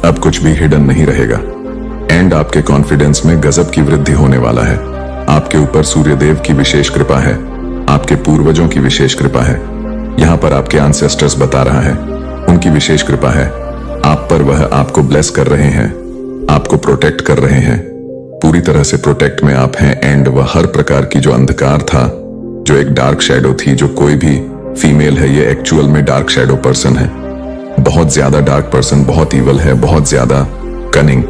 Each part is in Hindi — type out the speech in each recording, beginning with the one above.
अब कुछ भी हिडन नहीं रहेगा एंड आपके कॉन्फिडेंस में गजब की वृद्धि होने वाला है। आपके ऊपर सूर्यदेव की विशेष कृपा है, आपके पूर्वजों की विशेष कृपा है। यहाँ पर आपके एंसेस्टर्स बता रहा है, उनकी विशेष कृपा है आप पर। वह आपको ब्लेस कर रहे हैं, आपको प्रोटेक्ट कर रहे हैं, पूरी तरह से प्रोटेक्ट में आप हैं। एंड वह हर प्रकार की जो अंधकार था, जो एक डार्क शैडो थी, जो कोई भी फीमेल है ये एक्चुअल में डार्क शैडो पर्सन है, बहुत ज्यादा डार्क पर्सन, बहुत ईवल है, बहुत ज्यादा कनिंग।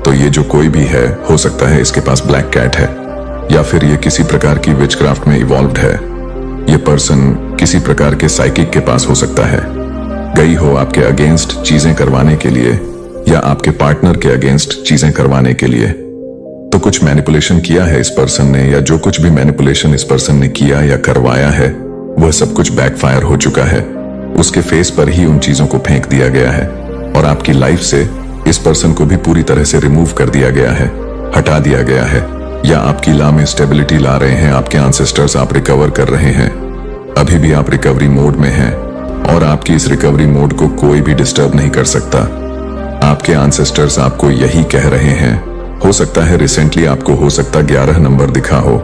तो ये जो कोई भी है, हो सकता है इसके पास ब्लैक कैट है, या फिर ये किसी प्रकार की विचक्राफ्ट में इवॉल्व्ड है। ये पर्सन किसी प्रकार के साइकिक के पास हो सकता है, गई हो आपके अगेंस्ट चीजें करवाने के लिए, या आपके पार्टनर के अगेंस्ट चीजें करवाने के लिए। तो कुछ मैनिपुलेशन किया है इस पर्सन ने, या जो कुछ भी मैनिपुलेशन इस पर्सन ने किया या करवाया है, वह सब कुछ बैकफायर हो चुका है। उसके फेस पर ही उन चीजों को फेंक दिया गया है, और आपकी लाइफ से इस पर्सन को भी पूरी तरह से रिमूव कर दिया गया है, हटा दिया गया है, या आपकी ला में स्टेबिलिटी ला रहे हैं आपके एंसेस्टर्स। आप रिकवर कर रहे हैं, अभी भी आप रिकवरी मोड में हैं, और आपकी इस रिकवरी मोड को कोई भी डिस्टर्ब नहीं कर सकता। आपके एंसेस्टर्स आपको यही कह रहे हैं। हो सकता है रिसेंटली आपको हो सकता 11 नंबर दिखा हो,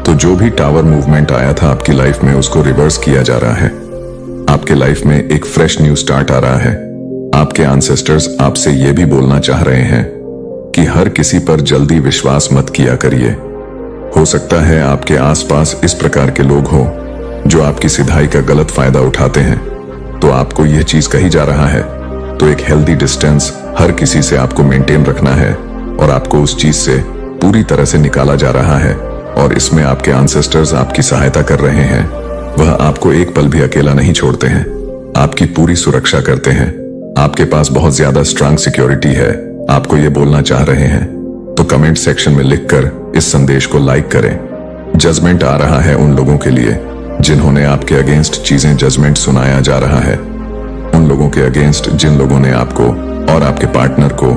तो जो भी टावर मूवमेंट आया था आपकी लाइफ में, उसको रिवर्स किया जा रहा है। आपके लाइफ में एक फ्रेश न्यू स्टार्ट आ रहा है। आपके एंसेस्टर्स आपसे ये भी बोलना चाह रहे हैं कि हर किसी पर जल्दी विश्वास मत किया करिए। हो सकता है आपके आसपास इस प्रकार के लोग हो जो आपकी सिधाई का गलत फायदा उठाते हैं, तो आपको यह चीज कही जा रहा है। तो एक हेल्दी डिस्टेंस हर किसी से आपको मेंटेन रखना है, और आपको उस चीज से पूरी तरह से निकाला जा रहा है। और इसमें आपके एंसेस्टर्स आपकी सहायता कर रहे हैं। वह आपको एक पल भी अकेला नहीं छोड़ते हैं, आपकी पूरी सुरक्षा करते हैं। आपके पास बहुत ज्यादा स्ट्रांग सिक्योरिटी है, आपको ये बोलना चाह रहे हैं। तो कमेंट सेक्शन में लिखकर इस संदेश को लाइक करें। जजमेंट आ रहा है उन लोगों के लिए जिन्होंने आपके अगेंस्ट चीजें, जजमेंट सुनाया जा रहा है उन लोगों के अगेंस्ट जिन लोगों ने आपको और आपके पार्टनर को,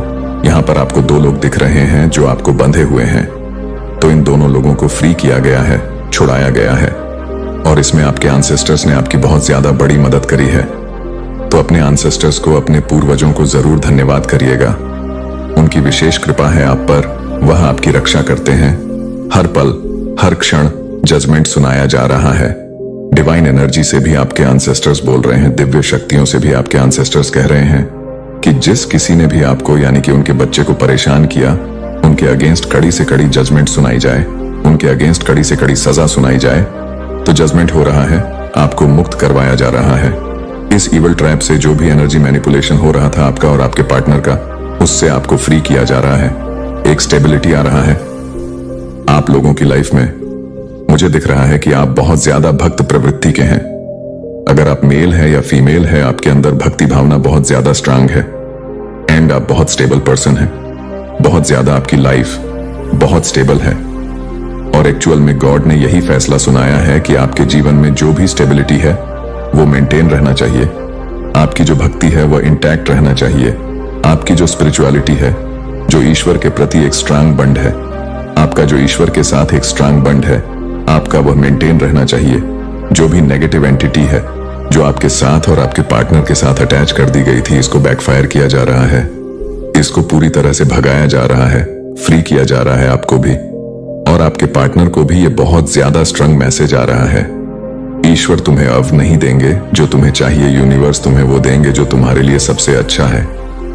यहाँ पर आपको 2 लोग दिख रहे हैं जो आपको बंधे हुए हैं, तो इन दोनों लोगों को फ्री किया गया है, छुड़ाया गया है। और इसमें आपके एंसेस्टर्स ने आपकी बहुत ज्यादा बड़ी मदद करी है। तो अपने एंसेस्टर्स को, अपने पूर्वजों को जरूर धन्यवाद करिएगा। उनकी विशेष कृपा है आप पर, वह आपकी रक्षा करते हैं। हर पल, हर क्षण जजमेंट सुनाया जा रहा है। डिवाइन एनर्जी से भी आपके एंसेस्टर्स बोल रहे हैं, दिव्य शक्तियों से भी आपके एंसेस्टर्स कह रहे हैं कि जिस किसी ने भी आपको, यानी कि उनके बच्चे को परेशान किया, उनके अगेंस्ट कड़ी से कड़ी जजमेंट सुनाई जाए, उनके अगेंस्ट कड़ी से कड़ी सजा सुनाई जाए। तो जजमेंट हो रहा है, आपको मुक्त करवाया जा रहा है इस इवल ट्रैप से। जो भी एनर्जी मैनिपुलेशन हो रहा था आपका और आपके पार्टनर का, उससे आपको फ्री किया जा रहा है। एक स्टेबिलिटी आ रहा है आप लोगों की लाइफ में। मुझे दिख रहा है कि आप बहुत ज्यादा भक्त प्रवृत्ति के हैं। अगर आप मेल है या फीमेल है, आपके अंदर भक्ति भावना बहुत ज्यादा स्ट्रांग है, एंड आप बहुत स्टेबल पर्सन है। बहुत ज्यादा आपकी लाइफ बहुत स्टेबल है, और एक्चुअल में गॉड ने यही फैसला सुनाया है कि आपके जीवन में जो भी स्टेबिलिटी है वो मेंटेन रहना चाहिए। आपकी जो भक्ति है वो इंटैक्ट रहना चाहिए। आपकी जो स्पिरिचुअलिटी है, जो ईश्वर के प्रति एक स्ट्रांग बंड है, आपका जो ईश्वर के साथ एक स्ट्रांग बंड है, आपका वह मेंटेन रहना चाहिए। जो भी नेगेटिव एंटिटी है जो आपके साथ और आपके पार्टनर के साथ अटैच कर दी गई थी, इसको बैकफायर किया जा रहा है, इसको पूरी तरह से भगाया जा रहा है, फ्री किया जा रहा है आपको भी, और आपके पार्टनर को भी। ये बहुत ज्यादा स्ट्रांग मैसेज आ रहा है, ईश्वर तुम्हें अब नहीं देंगे जो तुम्हें चाहिए, यूनिवर्स तुम्हें वो देंगे जो तुम्हारे लिए सबसे अच्छा है।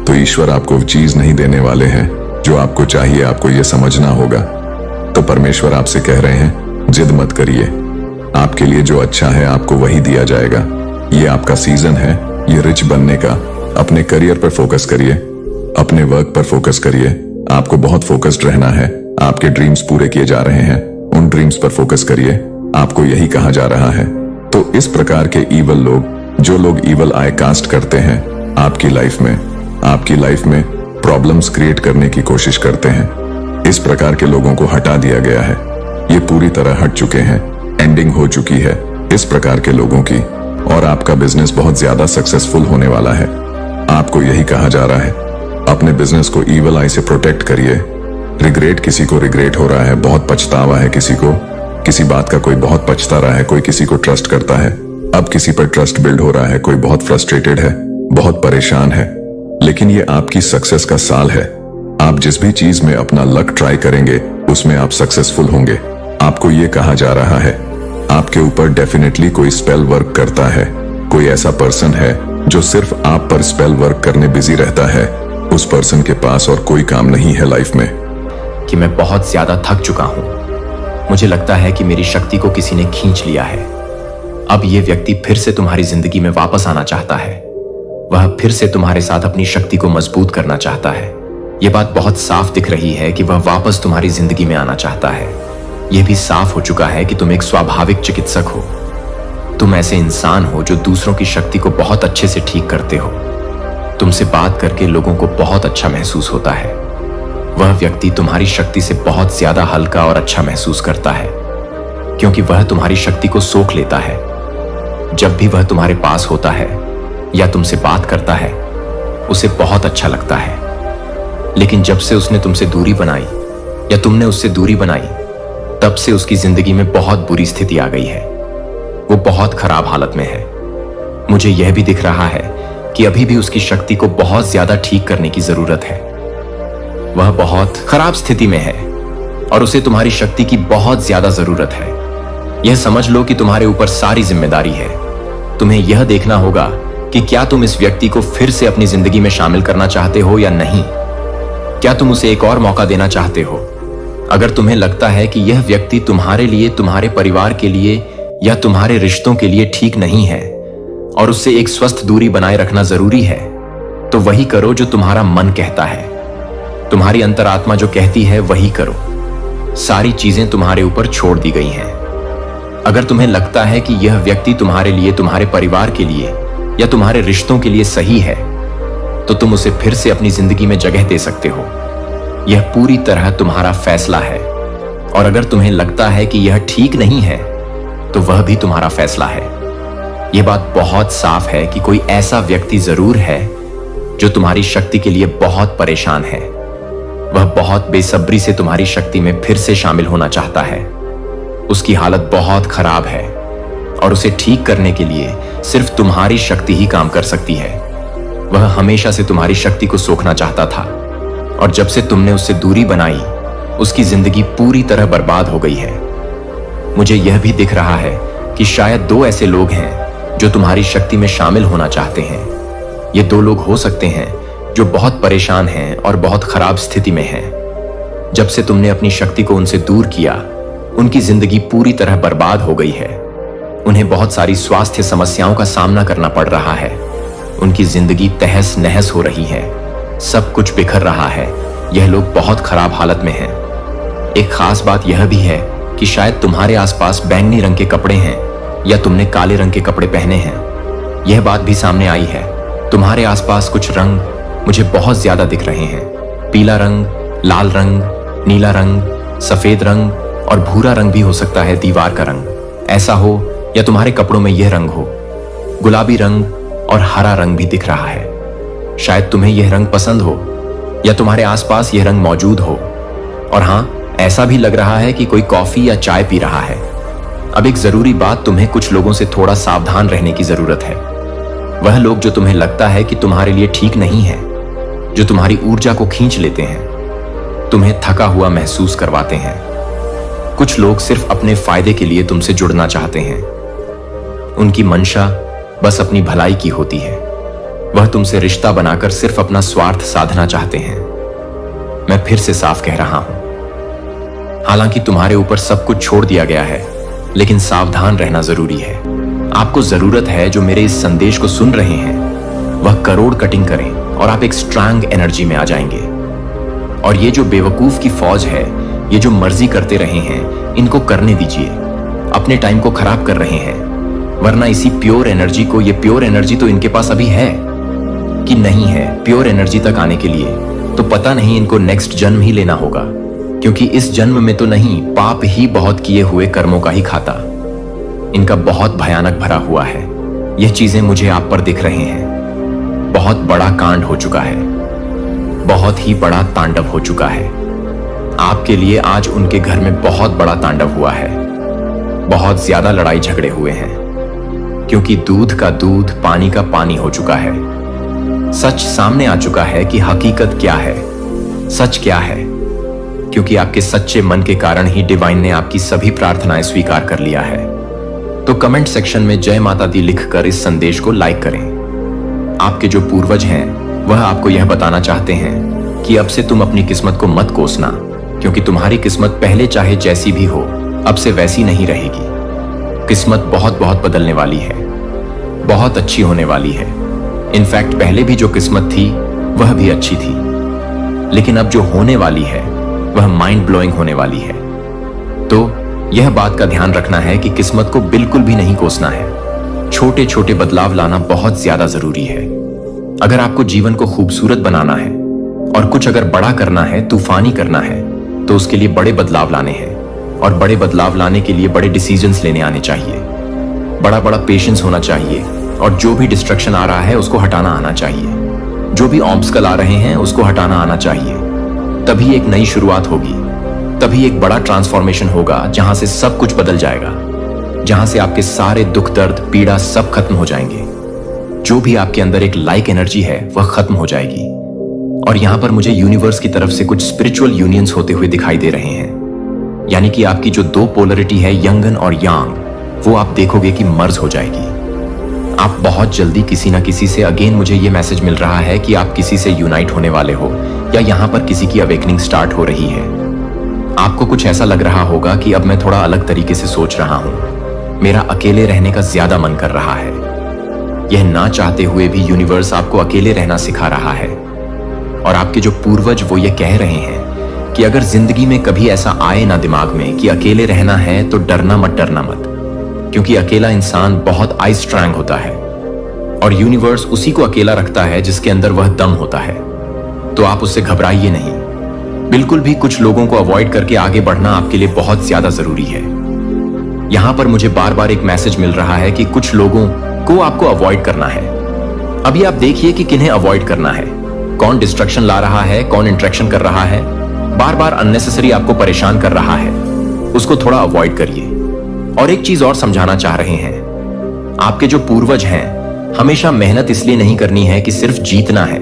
तो ईश्वर आपको चीज नहीं देने वाले हैं जो आपको चाहिए, आपको ये समझना होगा। तो परमेश्वर आपसे कह रहे हैं, जिद मत करिए, आपके लिए जो अच्छा है आपको वही दिया जाएगा। ये आपका सीजन है, ये रिच बनने का। अपने करियर पर फोकस करिए, अपने वर्क पर फोकस करिए। आपको बहुत फोकस्ड रहना है, आपके ड्रीम्स पूरे किए जा रहे हैं, उन ड्रीम्स पर फोकस करिए, आपको यही कहा जा रहा है। तो इस प्रकार के ईवल लोग, जो लोग ईवल आई कास्ट करते हैं आपकी लाइफ में प्रॉब्लम्स क्रिएट करने की कोशिश करते हैं, इस प्रकार के लोगों को हटा दिया गया है। ये पूरी तरह हट चुके हैं, एंडिंग हो चुकी है इस प्रकार के लोगों की, और आपका बिजनेस बहुत ज्यादा सक्सेसफुल होने वाला है। आपको यही कहा जा रहा है, अपने बिजनेस को ईवल आई से प्रोटेक्ट करिए। रिग्रेट, किसी को रिग्रेट हो रहा है, बहुत पछतावा है किसी को, किसी बात का कोई बहुत पछता रहा है, कोई किसी को ट्रस्ट करता है, अब किसी पर ट्रस्ट बिल्ड हो रहा है, कोई बहुत फ्रस्ट्रेटेड है, बहुत परेशान है, लेकिन ये आपकी सक्सेस का साल है। आप जिस भी चीज में अपना लक ट्राई करेंगे उसमें आप सक्सेसफुल होंगे। आपको ये कहा जा रहा है आपके ऊपर डेफिनेटली कोई स्पेल वर्क करता है। कोई ऐसा पर्सन है जो सिर्फ आप पर स्पेल वर्क करने बिजी रहता है। उस पर्सन के पास और कोई काम नहीं है लाइफ में। कि मैं बहुत ज्यादा थक चुका हूं। मुझे लगता है कि मेरी शक्ति को किसी ने खींच लिया है। अब यह व्यक्ति फिर से तुम्हारी जिंदगी में वापस आना चाहता है। वह फिर से तुम्हारे साथ अपनी शक्ति को मजबूत करना चाहता है। यह बात बहुत साफ दिख रही है कि वह वापस तुम्हारी जिंदगी में आना चाहता है। यह भी साफ हो चुका है कि तुम एक स्वाभाविक चिकित्सक हो। तुम ऐसे इंसान हो जो दूसरों की शक्ति को बहुत अच्छे से ठीक करते हो। तुमसे बात करके लोगों को बहुत अच्छा महसूस होता है। वह व्यक्ति तुम्हारी शक्ति से बहुत ज्यादा हल्का और अच्छा महसूस करता है, क्योंकि वह तुम्हारी शक्ति को सोख लेता है। जब भी वह तुम्हारे पास होता है या तुमसे बात करता है, उसे बहुत अच्छा लगता है। लेकिन जब से उसने तुमसे दूरी बनाई या तुमने उससे दूरी बनाई, तब से उसकी जिंदगी में बहुत बुरी स्थिति आ गई है। वो बहुत खराब हालत में है। मुझे यह भी दिख रहा है कि अभी भी उसकी शक्ति को बहुत ज्यादा ठीक करने की जरूरत है। वह बहुत खराब स्थिति में है और उसे तुम्हारी शक्ति की बहुत ज्यादा जरूरत है। यह समझ लो कि तुम्हारे ऊपर सारी जिम्मेदारी है। तुम्हें यह देखना होगा कि क्या तुम इस व्यक्ति को फिर से अपनी जिंदगी में शामिल करना चाहते हो या नहीं। क्या तुम उसे एक और मौका देना चाहते हो? अगर तुम्हें लगता है कि यह व्यक्ति तुम्हारे लिए, तुम्हारे परिवार के लिए या तुम्हारे रिश्तों के लिए ठीक नहीं है और उससे एक स्वस्थ दूरी बनाए रखना जरूरी है, तो वही करो जो तुम्हारा मन कहता है। तुम्हारी अंतरात्मा जो कहती है वही करो। सारी चीजें तुम्हारे ऊपर छोड़ दी गई हैं। अगर तुम्हें लगता है कि यह व्यक्ति तुम्हारे लिए, तुम्हारे परिवार के लिए या तुम्हारे रिश्तों के लिए सही है, तो तुम उसे फिर से अपनी जिंदगी में जगह दे सकते हो। यह पूरी तरह तुम्हारा फैसला है। और अगर तुम्हें लगता है कि यह ठीक नहीं है, तो वह भी तुम्हारा फैसला है। यह बात बहुत साफ है कि कोई ऐसा व्यक्ति जरूर है जो तुम्हारी शक्ति के लिए बहुत परेशान है। वह बहुत बेसब्री से तुम्हारी शक्ति में फिर से शामिल होना चाहता है। उसकी हालत बहुत खराब है और उसे ठीक करने के लिए सिर्फ तुम्हारी शक्ति ही काम कर सकती है। वह हमेशा से तुम्हारी शक्ति को सोखना चाहता था और जब से तुमने उससे दूरी बनाई, उसकी जिंदगी पूरी तरह बर्बाद हो गई है। मुझे यह भी दिख रहा है कि शायद दो ऐसे लोग हैं जो तुम्हारी शक्ति में शामिल होना चाहते हैं। ये दो लोग हो सकते हैं जो बहुत परेशान हैं और बहुत खराब स्थिति में हैं। जब से तुमने अपनी शक्ति को उनसे दूर किया, उनकी जिंदगी पूरी तरह बर्बाद हो गई है। उन्हें बहुत सारी स्वास्थ्य समस्याओं का सामना करना पड़ रहा है। उनकी जिंदगी तहस नहस हो रही है। सब कुछ बिखर रहा है। यह लोग बहुत खराब हालत में हैं। एक खास बात यह भी है कि शायद तुम्हारे आसपास बैंगनी रंग के कपड़े हैं या तुमने काले रंग के कपड़े पहने हैं। यह बात भी सामने आई है। तुम्हारे आसपास कुछ रंग मुझे बहुत ज्यादा दिख रहे हैं। पीला रंग, लाल रंग, नीला रंग, सफेद रंग और भूरा रंग भी हो सकता है। दीवार का रंग ऐसा हो या तुम्हारे कपड़ों में यह रंग हो। गुलाबी रंग और हरा रंग भी दिख रहा है। शायद तुम्हें यह रंग पसंद हो या तुम्हारे आसपास यह रंग मौजूद हो। और हां, ऐसा भी लग रहा है कि कोई कॉफी या चाय पी रहा है। अब एक जरूरी बात, तुम्हें कुछ लोगों से थोड़ा सावधान रहने की जरूरत है। वह लोग जो तुम्हें लगता है कि तुम्हारे लिए ठीक नहीं है, जो तुम्हारी ऊर्जा को खींच लेते हैं, तुम्हें थका हुआ महसूस करवाते हैं। कुछ लोग सिर्फ अपने फायदे के लिए तुमसे जुड़ना चाहते हैं। उनकी मंशा बस अपनी भलाई की होती है। वह तुमसे रिश्ता बनाकर सिर्फ अपना स्वार्थ साधना चाहते हैं। मैं फिर से साफ कह रहा हूं, हालांकि तुम्हारे ऊपर सब कुछ छोड़ दिया गया है, लेकिन सावधान रहना जरूरी है। आपको जरूरत है, जो मेरे इस संदेश को सुन रहे हैं, वह करोड़ कटिंग करें और आप एक स्ट्रांग एनर्जी में आ जाएंगे। और ये जो बेवकूफ की फौज है, ये जो मर्जी करते रहे हैं, इनको करने दीजिए। अपने टाइम को खराब कर रहे हैं, वरना इसी प्योर एनर्जी को, ये प्योर एनर्जी तो इनके पास अभी है कि नहीं है। प्योर एनर्जी तक आने के लिए तो पता नहीं इनको नेक्स्ट जन्म ही लेना होगा, क्योंकि इस जन्म में तो नहीं, पाप ही बहुत किए हुए कर्मों का ही खाता। इनका बहुत भयानक भरा हुआ है। यह चीजें मुझे आप पर दिख रहे हैं। बहुत बड़ा कांड हो चुका है, बहुत ही बड़ा तांडव हो चुका है। आपके लिए आज उनके घर में बहुत बड़ा तांडव हुआ है। बहुत ज्यादा लड़ाई झगड़े हुए हैं, क्योंकि दूध का दूध, पानी का पानी हो चुका है। सच सामने आ चुका है कि हकीकत क्या है, सच क्या है। क्योंकि आपके सच्चे मन के कारण ही डिवाइन ने आपकी सभी प्रार्थनाएं स्वीकार कर लिया है। तो कमेंट सेक्शन में जय माता दी लिखकर इस संदेश को लाइक करें। आपके जो पूर्वज हैं वह आपको यह बताना चाहते हैं कि अब से तुम अपनी किस्मत को मत कोसना, क्योंकि तुम्हारी किस्मत पहले चाहे जैसी भी हो अब से वैसी नहीं रहेगी। किस्मत बहुत बहुत बदलने वाली है, बहुत अच्छी होने वाली है। इनफैक्ट पहले भी जो किस्मत थी वह भी अच्छी थी, लेकिन अब जो होने वाली है वह माइंड ब्लोइंग होने वाली है। तो यह बात का ध्यान रखना है कि किस्मत को बिल्कुल भी नहीं कोसना है। छोटे छोटे बदलाव लाना बहुत ज्यादा जरूरी है। अगर आपको जीवन को खूबसूरत बनाना है और कुछ अगर बड़ा करना है, तूफानी करना है, तो उसके लिए बड़े बदलाव लाने हैं। और बड़े बदलाव लाने के लिए बड़े डिसीजंस लेने आने चाहिए, बड़ा बड़ा पेशेंस होना चाहिए, और जो भी डिस्ट्रक्शन आ रहा है उसको हटाना आना चाहिए। जो भी ऑब्स्टकल आ रहे हैं उसको हटाना आना चाहिए। तभी एक नई शुरुआत होगी, तभी एक बड़ा ट्रांसफॉर्मेशन होगा, जहां से सब कुछ बदल जाएगा, जहां से आपके सारे दुख दर्द पीड़ा सब खत्म हो जाएंगे। जो भी आपके अंदर एक लाइक एनर्जी है वह खत्म हो जाएगी। और यहां पर मुझे यूनिवर्स की तरफ से कुछ स्पिरिचुअल यूनियंस होते हुए दिखाई दे रहे हैं। यानी कि आपकी जो दो पोलरिटी है, यंगन और यांग, वो आप देखोगे कि मर्ज हो जाएगी। आप बहुत जल्दी किसी ना किसी से, अगेन मुझे ये मैसेज मिल रहा है कि आप किसी से यूनाइट होने वाले हो, या यहां पर किसी की अवेकनिंग स्टार्ट हो रही है। आपको कुछ ऐसा लग रहा होगा कि अब मैं थोड़ा अलग तरीके से सोच रहा हूं, मेरा अकेले रहने का ज्यादा मन कर रहा है। यह ना चाहते हुए भी यूनिवर्स आपको अकेले रहना सिखा रहा है। और आपके जो पूर्वज वो ये कह रहे हैं कि अगर जिंदगी में कभी ऐसा आए ना दिमाग में कि अकेले रहना है, तो डरना मत, क्योंकि अकेला इंसान बहुत आई स्ट्रैंग होता है, और यूनिवर्स उसी को अकेला रखता है जिसके अंदर वह दम होता है। तो आप उससे घबराइए नहीं, बिल्कुल भी। कुछ लोगों को अवॉइड करके आगे बढ़ना आपके लिए बहुत ज्यादा जरूरी है। यहां पर मुझे बार बार एक मैसेज मिल रहा है कि कुछ लोगों को आपको अवॉइड करना है। अभी आप देखिए कि किन्हें अवॉइड करना है, कौन डिस्ट्रक्शन ला रहा है, कौन इंट्रैक्शन कर रहा है, बार बार अननेसेसरी आपको परेशान कर रहा है, उसको थोड़ा अवॉइड करिए। और एक चीज और समझाना चाह रहे हैं, आपके जो पूर्वज हैं हमेशा मेहनत इसलिए नहीं करनी है कि सिर्फ जीतना है।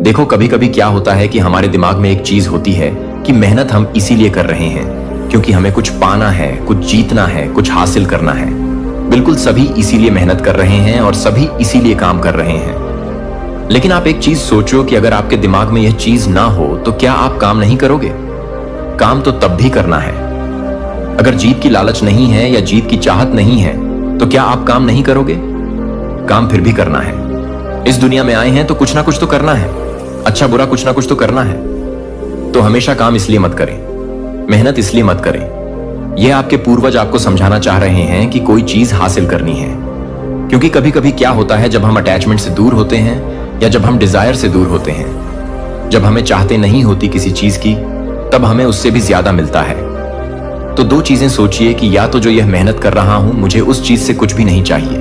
देखो कभी कभी क्या होता है कि हमारे दिमाग में एक चीज होती है कि मेहनत हम इसीलिए कर रहे हैं क्योंकि हमें कुछ पाना है, कुछ जीतना है, कुछ हासिल करना है। बिल्कुल सभी इसीलिए मेहनत कर रहे हैं और सभी इसीलिए काम कर रहे हैं। लेकिन आप एक चीज सोचो कि अगर आपके दिमाग में यह चीज ना हो तो क्या आप काम नहीं करोगे? काम तो तब भी करना है। अगर जीत की लालच नहीं है या जीत की चाहत नहीं है तो क्या आप काम नहीं करोगे? काम फिर भी करना है। इस दुनिया में आए हैं तो कुछ ना कुछ तो करना है, अच्छा बुरा कुछ ना कुछ तो करना है। तो हमेशा काम इसलिए मत करें, मेहनत इसलिए मत करें। यह आपके पूर्वज आपको समझाना चाह रहे हैं कि कोई चीज हासिल करनी है। क्योंकि कभी कभी क्या होता है, जब हम अटैचमेंट से दूर होते हैं या जब हम डिजायर से दूर होते हैं, जब हमें चाहते नहीं होती किसी चीज की, तब हमें उससे भी ज्यादा मिलता है। तो दो चीजें सोचिए कि या तो जो यह मेहनत कर रहा हूं मुझे उस चीज से कुछ भी नहीं चाहिए।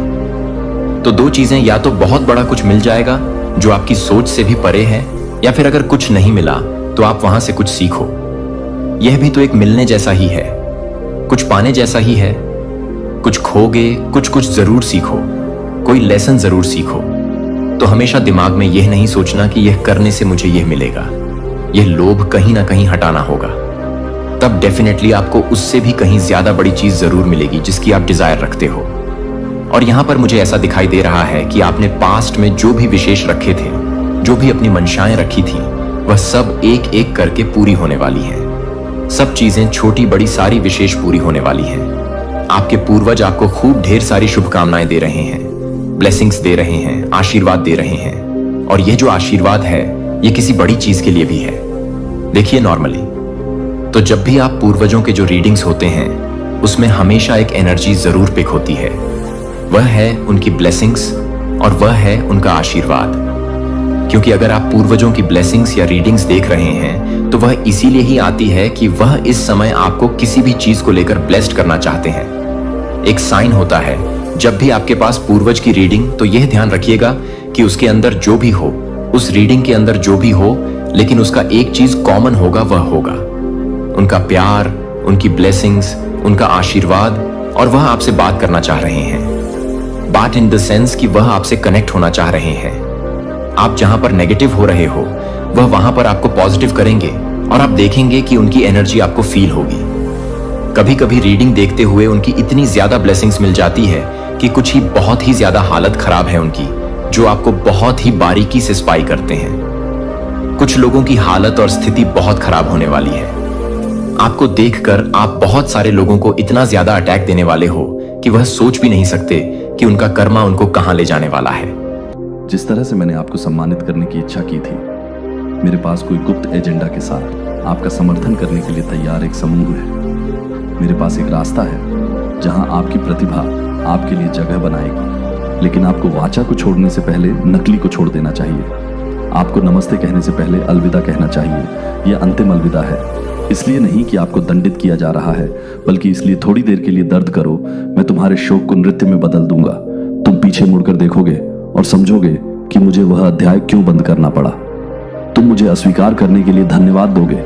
तो दो चीजें, या तो बहुत बड़ा कुछ मिल जाएगा जो आपकी सोच से भी परे है, या फिर अगर कुछ नहीं मिला तो आप वहां से कुछ सीखो। यह भी तो एक मिलने जैसा ही है, कुछ पाने जैसा ही है। कुछ खोगे, कुछ कुछ जरूर सीखो, कोई लेसन जरूर सीखो। तो हमेशा दिमाग में यह नहीं सोचना कि यह करने से मुझे यह मिलेगा। यह लोभ कहीं ना कहीं हटाना होगा, तब डेफिनेटली आपको उससे भी कहीं ज्यादा बड़ी चीज जरूर मिलेगी जिसकी आप डिजायर रखते हो। और यहां पर मुझे ऐसा दिखाई दे रहा है कि आपने पास्ट में जो भी विशेष रखे थे, जो भी अपनी मंशाएं रखी थी, वह सब एक एक करके पूरी होने वाली हैं। सब चीजें छोटी बड़ी सारी विशेष पूरी होने वाली हैं। आपके पूर्वज आपको खूब ढेर सारी शुभकामनाएं दे रहे हैं, ब्लेसिंग्स दे रहे हैं, आशीर्वाद दे रहे हैं। और यह जो आशीर्वाद है ये किसी बड़ी चीज के लिए भी है। देखिए नॉर्मली तो जब भी आप पूर्वजों के जो रीडिंग्स होते हैं उसमें हमेशा एक एनर्जी जरूर पिक होती है। वह है उनकी ब्लेसिंग्स और वह है उनका आशीर्वाद। क्योंकि अगर आप पूर्वजों की ब्लेसिंग्स या रीडिंग्स देख रहे हैं तो वह इसीलिए ही आती है कि वह इस समय आपको किसी भी चीज को लेकर ब्लेस्ड करना चाहते हैं। एक साइन होता है जब भी आपके पास पूर्वज की रीडिंग, तो यह ध्यान रखिएगा कि उसके अंदर जो भी हो, उस रीडिंग के अंदर जो भी हो, लेकिन उसका एक चीज कॉमन होगा, वह होगा उनका प्यार, उनकी ब्लेसिंग्स, उनका आशीर्वाद। और वह आपसे बात करना चाह रहे हैं। बात इन द सेंस कि वह आपसे कनेक्ट होना चाह रहे हैं। आप जहां पर नेगेटिव हो रहे हो वह वहां पर आपको पॉजिटिव करेंगे और आप देखेंगे कि उनकी एनर्जी आपको फील होगी। कभी कभी रीडिंग देखते हुए उनकी इतनी ज्यादा ब्लेसिंग्स मिल जाती है कि कुछ ही बहुत ही ज्यादा हालत खराब है उनकी, जो आपको बहुत ही बारीकी से स्पाई करते हैं। कुछ लोगों की हालत और स्थिति बहुत खराब होने वाली है। आपको देखकर आप बहुत सारे लोगों को इतना ज्यादा अटैक देने वाले हो कि वह सोच भी नहीं सकते कि उनका कर्मा उनको कहां ले जाने वाला है। जिस तरह से मैंने आपको सम्मानित करने की इच्छा की थी, मेरे पास कोई गुप्त एजेंडा के साथ आपका समर्थन करने के लिए तैयार एक समूह है। मेरे पास एक रास्ता है जहां आपकी प्रतिभा आपके लिए जगह बनाएगी, लेकिन आपको वाचा को छोड़ने से पहले नकली को छोड़ देना चाहिए। आपको नमस्ते कहने से पहले अलविदा कहना चाहिए। यह अंतिम अलविदा है, इसलिए नहीं कि आपको दंडित किया जा रहा है, बल्कि इसलिए थोड़ी देर के लिए दर्द करो, मैं तुम्हारे शोक को नृत्य में बदल दूंगा। तुम पीछे मुड़कर देखोगे और समझोगे कि मुझे वह अध्याय क्यों बंद करना पड़ा। तुम मुझे अस्वीकार करने के लिए धन्यवाद दोगे,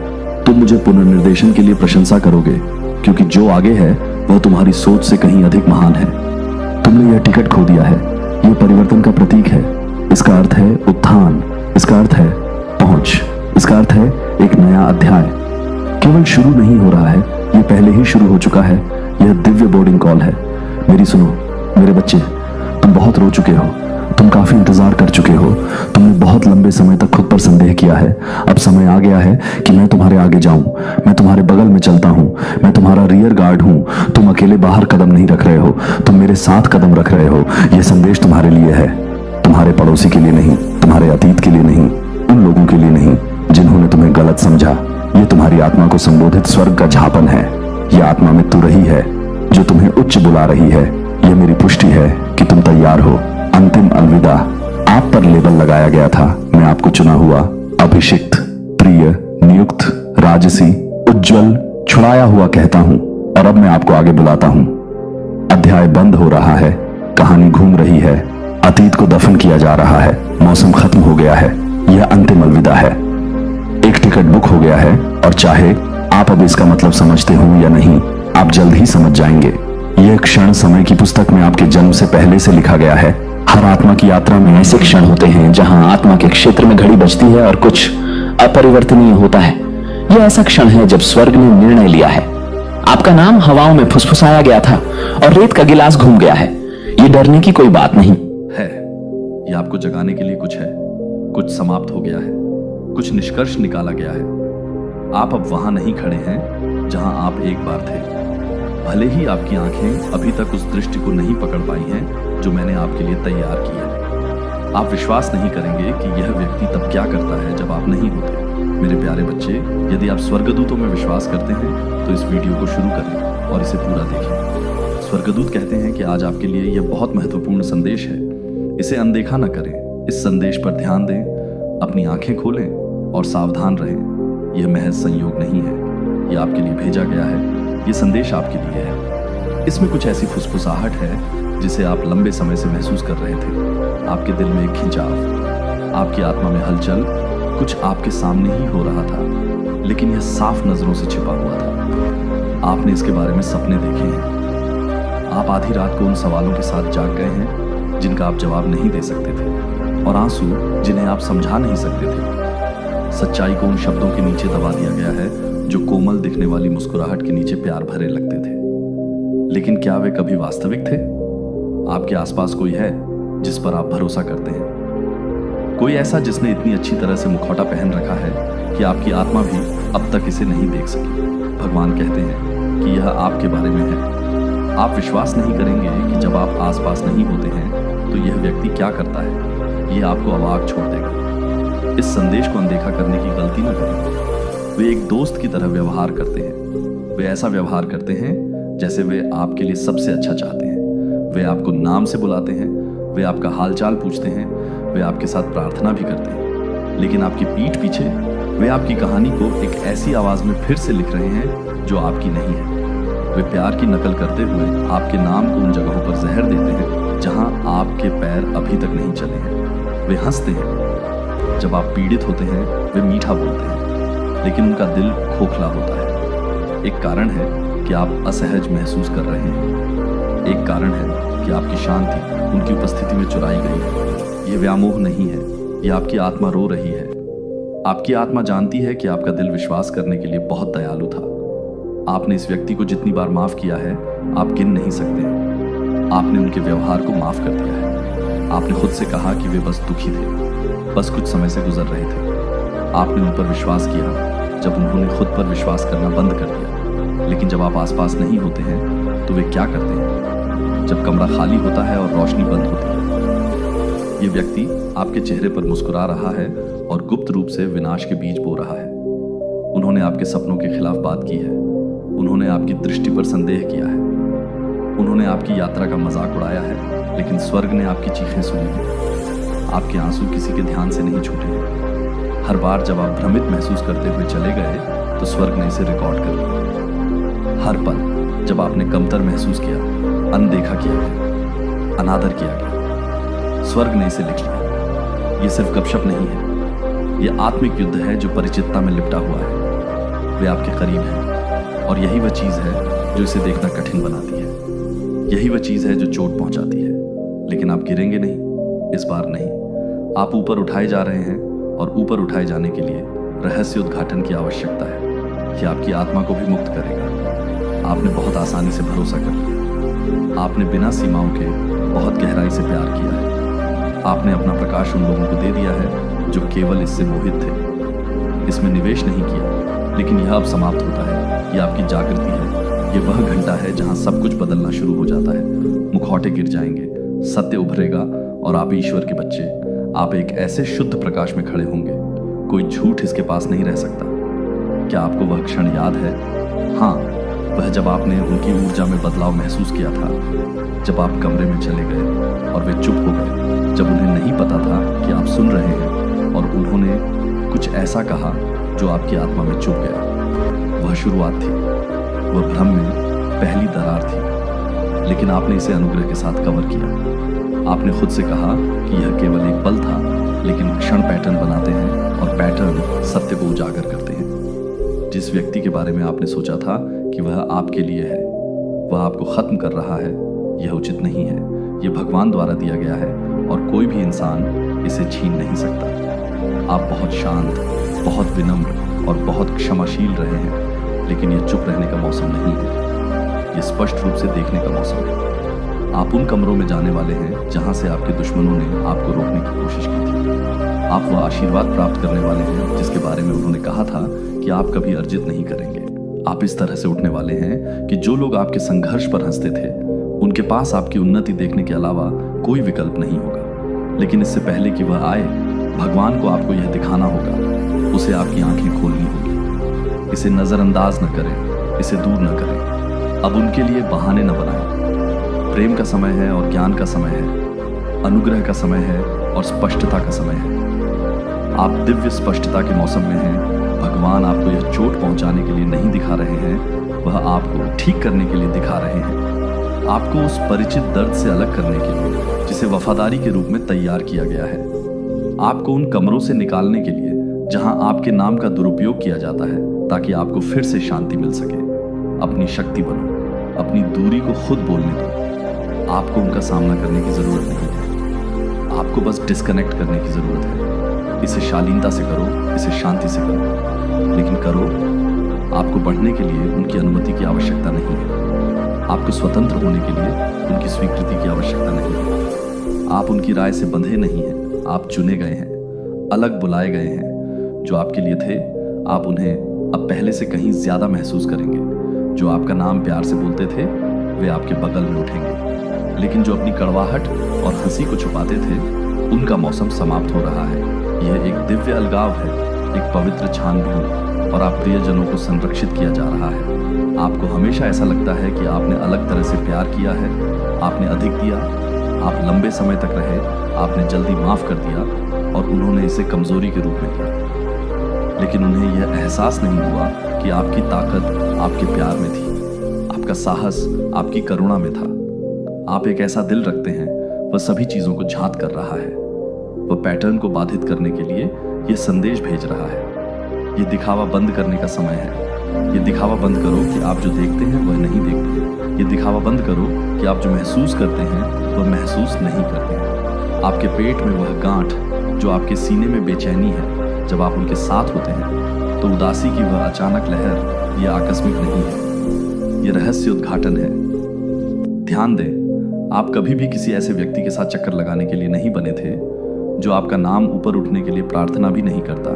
तुम मुझे पुनर्निर्देशन के लिए प्रशंसा करोगे, क्योंकि जो आगे है वह तुम्हारी सोच से कहीं अधिक महान है। तुमने यह टिकट खो दिया है। यह परिवर्तन का प्रतीक है। इसका अर्थ है उत्थान, इसका अर्थ है पहुंच, इसका अर्थ है एक नया अध्याय। केवल शुरू नहीं हो रहा है, यह पहले ही शुरू हो चुका है। यह दिव्य बोर्डिंग कॉल है। मेरी सुनो मेरे बच्चे, तुम बहुत रो चुके हो, तुम काफी इंतजार कर चुके हो, तुमने बहुत लंबे समय तक खुद पर संदेह किया है। अब समय आ गया है कि मैं तुम्हारे आगे जाऊं, मैं तुम्हारे बगल में चलता हूं, मैं तुम्हारा रियर गार्ड हूं। तुम अकेले बाहर कदम नहीं रख रहे हो, तुम मेरे साथ कदम रख रहे हो। यह संदेश तुम्हारे लिए है, तुम्हारे पड़ोसी के लिए नहीं, तुम्हारे अतीत के लिए नहीं, उन लोगों के लिए नहीं जिन्होंने तुम्हें गलत समझा। यह तुम्हारी आत्मा को संबोधित स्वर्ग का झापन है। यह आत्मा मृत्यु रही है जो तुम्हें उच्च बुला रही है। यह मेरी पुष्टि है कि तुम तैयार हो। अंतिम अलविदा। आप पर लेबल लगाया गया था, मैं आपको चुना हुआ, अभिषिक्त, प्रिय, नियुक्त, राजसी, उज्जवल, छुड़ाया हुआ कहता हूं, और अब मैं आपको आगे बुलाता हूं। अध्याय बंद हो रहा है, कहानी घूम रही है, अतीत को दफन किया जा रहा है, मौसम खत्म हो गया है। यह अंतिम अलविदा है। एक टिकट बुक हो गया है, और चाहे आप अब इसका मतलब समझते हो या नहीं, आप जल्द ही समझ जाएंगे। यह क्षण समय की पुस्तक में आपके जन्म से पहले से लिखा गया है। हर आत्मा की यात्रा में ऐसे क्षण होते हैं जहां आत्मा के क्षेत्र में घड़ी बजती है और कुछ अपरिवर्तनीय होता है। यह ऐसा क्षण है जब स्वर्ग ने निर्णय लिया है। आपका नाम हवाओं में फुसफुसाया गया था और रेत का गिलास घूम गया है। यह डरने की कोई बात नहीं है। यह आपको जगाने के लिए कुछ है, कुछ समाप्त हो गया है, कुछ निष्कर्ष निकाला गया है। आप अब वहां नहीं खड़े हैं जहां आप एक बार थे। भले ही आपकी आंखें अभी तक उस दृष्टि को नहीं पकड़ पाई हैं जो मैंने आपके लिए तैयार की है। आप विश्वास नहीं करेंगे कि यह व्यक्ति तब क्या करता है जब आप नहीं होते। मेरे प्यारे बच्चे, यदि आप स्वर्गदूतों में विश्वास करते हैं तो इस वीडियो को शुरू करें और इसे पूरा देखें। स्वर्गदूत कहते हैं कि आज आपके लिए यह बहुत महत्वपूर्ण संदेश है। इसे अनदेखा न करें, इस संदेश पर ध्यान दें, अपनी आंखें खोलें और सावधान रहें। यह महज संयोग नहीं है, यह आपके लिए भेजा गया है। ये संदेश आपके लिए है। इसमें कुछ ऐसी फुसफुसाहट है जिसे आप लंबे समय से महसूस कर रहे थे। आपके दिल में एक खिंचाव, आपकी आत्मा में हलचल, कुछ आपके सामने ही हो रहा था, लेकिन यह साफ नजरों से छिपा हुआ था। आपने इसके बारे में सपने देखे हैं। आप आधी रात को उन सवालों के साथ जाग गए हैं जिनका आप जवाब नहीं दे सकते थे, और आंसू जिन्हें आप समझा नहीं सकते थे। सच्चाई को उन शब्दों के नीचे दबा दिया गया है जो कोमल दिखने वाली मुस्कुराहट के नीचे प्यार भरे लगते थे। लेकिन क्या वे कभी वास्तविक थे? आपके आसपास कोई है जिस पर आप भरोसा करते हैं, कोई ऐसा जिसने इतनी अच्छी तरह से मुखौटा पहन रखा है कि आपकी आत्मा भी अब तक इसे नहीं देख सकी। भगवान कहते हैं कि यह आपके बारे में है। आप विश्वास नहीं करेंगे कि जब आप आसपास नहीं होते हैं तो यह व्यक्ति क्या करता है। यह आपको अवाक छोड़ देगा। इस संदेश को अनदेखा करने की गलती न करें। वे एक दोस्त की तरह व्यवहार करते हैं। वे ऐसा व्यवहार करते हैं जैसे वे आपके लिए सबसे अच्छा चाहते हैं। वे आपको नाम से बुलाते हैं, वे आपका हालचाल पूछते हैं, वे आपके साथ प्रार्थना भी करते हैं। लेकिन आपकी पीठ पीछे वे आपकी कहानी को एक ऐसी आवाज में फिर से लिख रहे हैं जो आपकी नहीं है। वे प्यार की नकल करते हुए आपके नाम को उन जगहों पर जहर देते हैं जहां आपके पैर अभी तक नहीं चले हैं। वे हंसते हैं जब आप पीड़ित होते हैं, वे मीठा बोलते हैं, लेकिन उनका दिल खोखला होता है। एक कारण है कि आप असहज महसूस कर रहे हैं। एक कारण है कि आपकी शांति उनकी उपस्थिति में चुराई गई है। यह व्यामोह नहीं है, ये आपकी आत्मा रो रही है। आपकी आत्मा जानती है कि आपका दिल विश्वास करने के लिए बहुत दयालु था। आपने इस व्यक्ति को जितनी बार माफ किया है आप गिन नहीं सकते। आपने उनके व्यवहार को माफ कर दिया है। आपने खुद से कहा कि वे बस दुखी थे, बस कुछ समय से गुजर रहे थे। आपने उन पर विश्वास किया जब उन्होंने खुद पर विश्वास करना बंद कर दिया। लेकिन जब आप आसपास नहीं होते हैं तो वे क्या करते हैं? जब कमरा खाली होता है और रोशनी बंद होती है, ये व्यक्ति आपके चेहरे पर मुस्कुरा रहा है और गुप्त रूप से विनाश के बीज बो रहा है। उन्होंने आपके सपनों के खिलाफ बात की है। उन्होंने आपकी दृष्टि पर संदेह किया है। उन्होंने आपकी यात्रा का मजाक उड़ाया है, लेकिन स्वर्ग ने आपकी चीखें सुनी हैं। आपके आंसू किसी के ध्यान से नहीं छूटे हैं। हर बार जब आप भ्रमित महसूस करते हुए चले गए तो स्वर्ग ने इसे रिकॉर्ड कर लिया। हर पल जब आपने कमतर महसूस किया, अनदेखा किया गया, अनादर किया गया, स्वर्ग ने इसे लिख लिया। ये सिर्फ गपशप नहीं है, ये आत्मिक युद्ध है जो परिचितता में लिपटा हुआ है। वे आपके करीब हैं और यही वह चीज़ है जो इसे देखना कठिन बनाती है। यही वह चीज़ है जो चोट पहुंचाती है। लेकिन आप गिरेंगे नहीं, इस बार नहीं। आप ऊपर उठाए जा रहे हैं और ऊपर उठाए जाने के लिए रहस्य उद्घाटन की आवश्यकता है कि आपकी आत्मा को भी मुक्त करेगा। आपने बहुत आसानी से भरोसा कर लिया। आपने बिना सीमाओं के बहुत गहराई से प्यार किया है। आपने अपना प्रकाश उन लोगों को दे दिया है जो केवल इससे मोहित थे। इसमें निवेश नहीं किया, लेकिन यह अब समाप्त होता है। यह आपकी जागृति है। ये वह घंटा है जहां सब कुछ बदलना शुरू हो जाता है। मुखौटे गिर जाएंगे, सत्य उभरेगा और आप ईश्वर के बच्चे, आप एक ऐसे शुद्ध प्रकाश में खड़े होंगे, कोई झूठ इसके पास नहीं रह सकता। क्या आपको वह क्षण याद है? हाँ, वह जब आपने उनकी ऊर्जा में बदलाव महसूस किया था, जब आप कमरे में चले गए और वे चुप हो गए, जब उन्हें नहीं पता था कि आप सुन रहे हैं और उन्होंने कुछ ऐसा कहा जो आपकी आत्मा में चुप गया। वह शुरुआत थी, वह भ्रम में पहली दरार थी, लेकिन आपने इसे अनुग्रह के साथ कवर किया। आपने खुद से कहा कि यह केवल एक पल था, लेकिन क्षण पैटर्न बनाते हैं और पैटर्न सत्य को उजागर करते हैं। जिस व्यक्ति के बारे में आपने सोचा था कि वह आपके लिए है, वह आपको खत्म कर रहा है, यह उचित नहीं है। यह भगवान द्वारा दिया गया है और कोई भी इंसान इसे छीन नहीं सकता। आप बहुत शांत, बहुत विनम्र और बहुत क्षमाशील रहे हैं, लेकिन यह चुप रहने का मौसम नहीं है। यह स्पष्ट रूप से देखने का मौसम है। आप उन कमरों में जाने वाले हैं जहां से आपके दुश्मनों ने आपको रोकने की कोशिश की थी। आप वह आशीर्वाद प्राप्त करने वाले हैं जिसके बारे में उन्होंने कहा था कि आप कभी अर्जित नहीं करेंगे। आप इस तरह से उठने वाले हैं कि जो लोग आपके संघर्ष पर हंसते थे, उनके पास आपकी उन्नति देखने के अलावा कोई विकल्प नहीं होगा। लेकिन इससे पहले कि वह आए, भगवान को आपको यह दिखाना होगा, उसे आपकी आंखें खोलनी होगी। इसे नजरअंदाज न करें, इसे दूर न करें। अब उनके लिए बहाने न बनाएं। प्रेम का समय है और ज्ञान का समय है, अनुग्रह का समय है और स्पष्टता का समय है। आप दिव्य स्पष्टता के मौसम में हैं। भगवान आपको यह चोट पहुंचाने के लिए नहीं दिखा रहे हैं, वह आपको ठीक करने के लिए दिखा रहे हैं। आपको उस परिचित दर्द से अलग करने के लिए जिसे वफादारी के रूप में तैयार किया गया है। आपको उन कमरों से निकालने के लिए जहां आपके नाम का दुरुपयोग किया जाता है, ताकि आपको फिर से शांति मिल सके। अपनी शक्ति बनो, अपनी दूरी को खुद बोलने दो। आपको उनका सामना करने की जरूरत नहीं है, आपको बस डिस्कनेक्ट करने की जरूरत है। इसे शालीनता से करो, इसे शांति से करो, लेकिन करो। आपको बढ़ने के लिए उनकी अनुमति की आवश्यकता नहीं है। आपको स्वतंत्र होने के लिए उनकी स्वीकृति की आवश्यकता नहीं है। आप उनकी राय से बंधे नहीं हैं, आप चुने गए हैं, अलग बुलाए गए हैं। जो आपके लिए थे, आप उन्हें अब पहले से कहीं ज्यादा महसूस करेंगे। जो आपका नाम प्यार से बोलते थे, वे आपके बगल में उठेंगे। लेकिन जो अपनी कड़वाहट और हंसी को छुपाते थे, उनका मौसम समाप्त हो रहा है। यह एक दिव्य अलगाव है, एक पवित्र छानबीन, और आप प्रियजनों को संरक्षित किया जा रहा है। आपको हमेशा ऐसा लगता है कि आपने अलग तरह से प्यार किया है, आपने अधिक दिया, आप लंबे समय तक रहे, आपने जल्दी माफ कर दिया और उन्होंने इसे कमजोरी के रूप में लिया। लेकिन उन्हें यह एहसास नहीं हुआ कि आपकी ताकत आपके प्यार में थी, आपका साहस आपकी करुणा में था। आप एक ऐसा दिल रखते हैं, वह सभी चीजों को झांक कर रहा है। वह पैटर्न को बाधित करने के लिए यह संदेश भेज रहा है। यह दिखावा बंद करने का समय है। यह दिखावा बंद करो कि आप जो देखते हैं वह नहीं देखते हैं। यह दिखावा बंद करो कि आप जो महसूस करते हैं वह महसूस नहीं करते हैं। आपके पेट में वह गांठ जो आपके सीने में बेचैनी है जब आप उनके साथ होते हैं, तो उदासी की वह अचानक लहर यह आकस्मिक नहीं है, यह रहस्य उद्घाटन है। ध्यान दें, आप कभी भी किसी ऐसे व्यक्ति के साथ चक्कर लगाने के लिए नहीं बने थे जो आपका नाम ऊपर उठने के लिए प्रार्थना भी नहीं करता।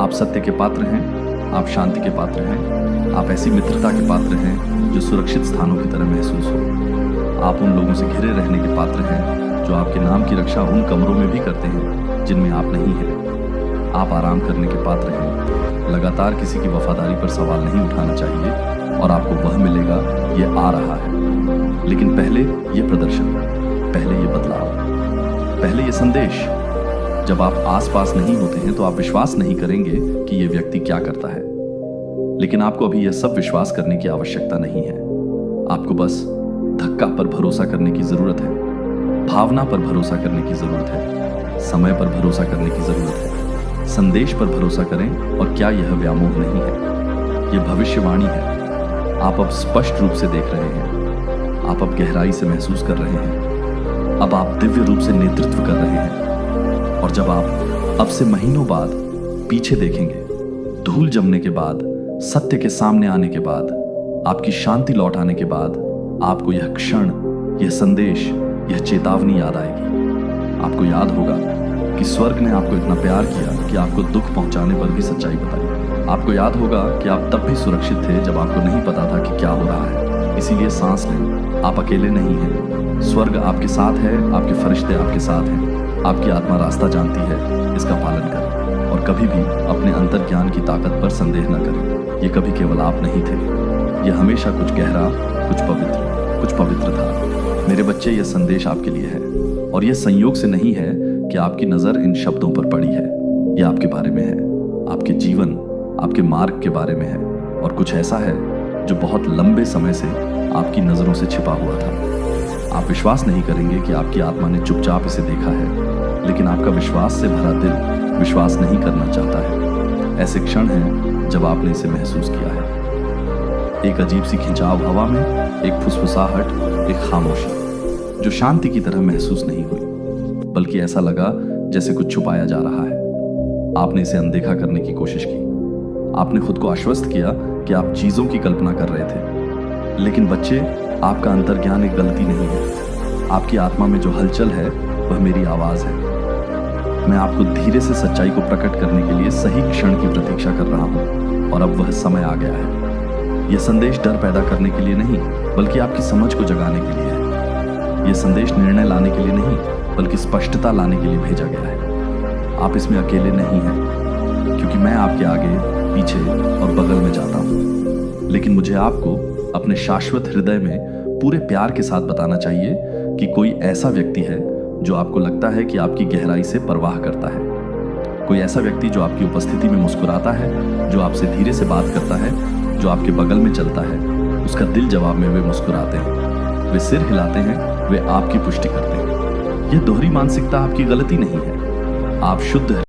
आप सत्य के पात्र हैं, आप शांति के पात्र हैं, आप ऐसी मित्रता के पात्र हैं जो सुरक्षित स्थानों की तरह महसूस हो। आप उन लोगों से घिरे रहने के पात्र हैं जो आपके नाम की रक्षा उन कमरों में भी करते हैं जिनमें आप नहीं हैं। आप आराम करने के पात्र हैं। लगातार किसी की वफादारी पर सवाल नहीं उठाना चाहिए और आपको वह मिलेगा, ये आ रहा है। लेकिन पहले ये प्रदर्शन, पहले ये बदलाव, पहले ये संदेश। जब आप आसपास नहीं होते हैं तो आप विश्वास नहीं करेंगे कि ये व्यक्ति क्या करता है, लेकिन आपको अभी यह सब विश्वास करने की आवश्यकता नहीं है। आपको बस धक्का पर भरोसा करने की जरूरत है, भावना पर भरोसा करने की जरूरत है, समय पर भरोसा करने की जरूरत है। संदेश पर भरोसा करें। और क्या यह व्यामोह नहीं है? यह भविष्यवाणी है। आप अब स्पष्ट रूप से देख रहे हैं, आप अब गहराई से महसूस कर रहे हैं, अब आप दिव्य रूप से नेतृत्व कर रहे हैं। और जब आप अब से महीनों बाद पीछे देखेंगे, धूल जमने के बाद, सत्य के सामने आने के बाद, आपकी शांति लौट आने के बाद, आपको यह क्षण, यह संदेश, यह चेतावनी याद आएगी। आपको याद होगा कि स्वर्ग ने आपको इतना प्यार किया कि आपको दुख पहुंचाने पर भी सच्चाई बताई। आपको याद होगा कि आप तब भी सुरक्षित थे जब आपको नहीं पता था कि क्या हो रहा है। इसीलिए सांस लें, आप अकेले नहीं हैं। स्वर्ग आपके साथ है, आपके फरिश्ते आपके साथ हैं। आपकी आत्मा रास्ता जानती है, इसका पालन करें। और कभी भी अपने अंतर्ज्ञान की ताकत पर संदेह न करें। ये कभी केवल आप नहीं थे, यह हमेशा कुछ गहरा, कुछ पवित्र था। मेरे बच्चे, यह संदेश आपके लिए है। और यह संयोग से नहीं है कि आपकी नज़र इन शब्दों पर पड़ी है। यह आपके बारे में है, आपके जीवन, आपके मार्ग के बारे में है। और कुछ ऐसा है जो बहुत लंबे समय से आपकी नज़रों से छिपा हुआ था। आप विश्वास नहीं करेंगे कि आपकी आत्मा ने चुपचाप इसे देखा है, लेकिन आपका विश्वास से भरा दिल विश्वास नहीं करना चाहता है। ऐसे क्षण हैं जब आपने इसे महसूस किया है। एक अजीब सी खिंचाव हवा में, एक फुसफुसाहट, एक खामोशी जो शांति की तरह महसूस नहीं हुई, बल्कि ऐसा लगा जैसे कुछ छुपाया जा रहा है। आपने इसे अनदेखा करने की कोशिश की। आपने खुद को आश्वस्त किया कि आप चीजों की कल्पना कर रहे थे। लेकिन बच्चे, आपका अंतर्ज्ञान एक गलती नहीं है। आपकी आत्मा में जो हलचल है वह मेरी आवाज है। मैं आपको धीरे से सच्चाई को प्रकट करने के लिए सही क्षण की प्रतीक्षा कर रहा हूं, और अब वह समय आ गया है। यह संदेश डर पैदा करने के लिए नहीं, बल्कि आपकी समझ को जगाने के लिए है। यह संदेश निर्णय लाने के लिए नहीं, बल्कि स्पष्टता लाने के लिए भेजा गया है। आप इसमें अकेले नहीं हैं, क्योंकि मैं आपके आगे, पीछे और बगल में जाता हूं। लेकिन मुझे आपको अपने शाश्वत हृदय में पूरे प्यार के साथ बताना चाहिए कि कोई ऐसा व्यक्ति है जो आपको लगता है कि आपकी गहराई से परवाह करता है। कोई ऐसा व्यक्ति जो आपकी उपस्थिति में मुस्कुराता है, जो आपसे धीरे से बात करता है, जो आपके बगल में चलता है। उसका दिल जवाब में वे मुस्कुराते हैं, वे सिर हिलाते हैं, वे आपकी पुष्टि करते हैं। यह दोहरी मानसिकता आपकी गलती नहीं है। आप शुद्ध